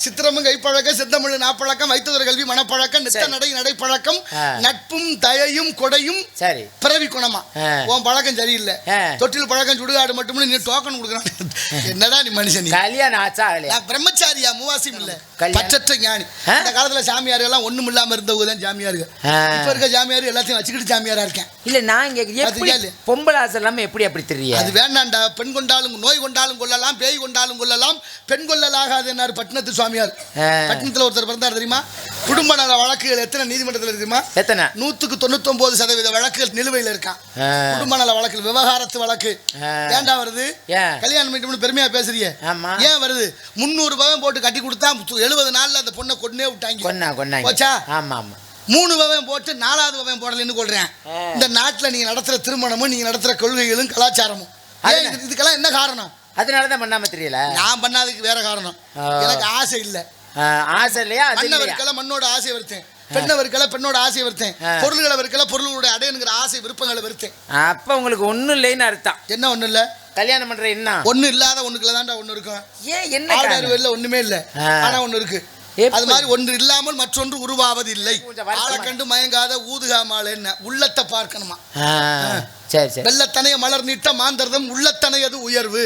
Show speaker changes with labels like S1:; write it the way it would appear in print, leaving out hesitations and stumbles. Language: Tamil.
S1: சித்திரமும் கைப்பழக்கம் செந்தமிழ் நாப்பழக்கம் வைத்ததொரு கல்வி மனப்பழக்கம் நித்த நடை நடைப்பழக்கம் நட்பும் தயையும் கொடையும்
S2: சரி
S1: பிறவி குணமா உன் பழக்கம் சரியில்லை தொட்டில் பழக்கம் சுடுகாடு மட்டும் நீ டோக்கன் கொடுக்குறான் என்னடா நீ மனுஷன்
S2: கல்யாணம் ஆச்சா
S1: நான் பிரம்மச்சாரியா மூவாசியம் இல்ல பற்றற்ற ஞானி அந்த காலத்துல சாமியார் எல்லாம் ஒண்ணும் இல்லாம இருந்தவங்க தான் சாமியாரு இப்ப இருக்க சாமியார் எல்லாத்தையும் வச்சுக்கிட்டு சாமியாரா இருக்கேன்
S2: இல்ல நான் இங்க பொம்பளை ஆசை இல்லாம எப்படி தெரியும்
S1: அது வேண்டாண்டா பெண் கொண்டாலும் நோய் கொண்டாலும் கொள்ளலாம் பேய் கொண்டாலும் கொள்ளலாம் பெண் கொள்ளலாகாது என்னார் பட்டினத்து சுவாமியார் பட்டினத்துல ஒருத்தர் பிறந்தார் தெரியுமா குடும்ப நல வழக்குகள் எத்தனை நீதிமன்றத்தில் தெரியுமா
S2: எத்தனை
S1: 199% வழக்குகள் நிலுவையில் இருக்கான் குடும்ப நல வழக்கு விவகாரத்து வழக்கு ஏன்டா வருது கல்யாணம் பண்ணிட்டு பெருமையா பேசுறிய ஏன் வருது 300 பவன் போட்டு கட்டி கொடுத்தா 70 நாள்ல அந்த பொண்ணை கொன்னே விட்டாங்க போச்சா 3 பவன் போட்டு 4வது பவன் போடலன்னு கொள்றேன் இந்த நாட்டுல நீங்க நடத்துற திருமணமும் நீங்க நடத்துற கொள்கைகளும் கலாச்சாரமும் இதுக்கெல்லாம் என்ன காரணம்
S2: அதனாலதான் பண்ணாம தெரியல நான்
S1: பண்ணாததுக்கு வேற காரணம் எனக்கு ஆசை இல்ல
S2: ஆசை இல்லையா
S1: மன்னவர்களை மண்ணோட ஆசை வருத்தேன் பெண்ணவர்களை பெண்ணோட ஆசை வருத்தேன் பொருள்களை வர்க்கல பொருளுடைய அடையணுங்கிற ஆசை விருப்பங்களை வருத்தேன்
S2: அப்ப உங்களுக்கு ஒண்ணும் இல்லைன்னு அர்த்தம்
S1: என்ன ஒண்ணு இல்ல
S2: கல்யாணம் பண்ற என்ன
S1: ஒண்ணு இல்லாத ஒண்ணுக்குள்ள தான்டா ஒண்ணு இருக்கும்
S2: ஏன் என்ன
S1: ஒண்ணுமே இல்ல ஆனா ஒண்ணு இருக்கு அது மாதிரி ஒன்று இல்லாமல் மற்றொன்று உருவாவது இல்லை ஆளை கண்டு மயங்காத ஊதுகாமால் என்ன உள்ளத்தை பார்க்கணுமா
S2: சரி சரி
S1: வெள்ளத்தனைய மலர் நீட்ட மாந்தர்தம் உள்ளத்தனை அது உயர்வு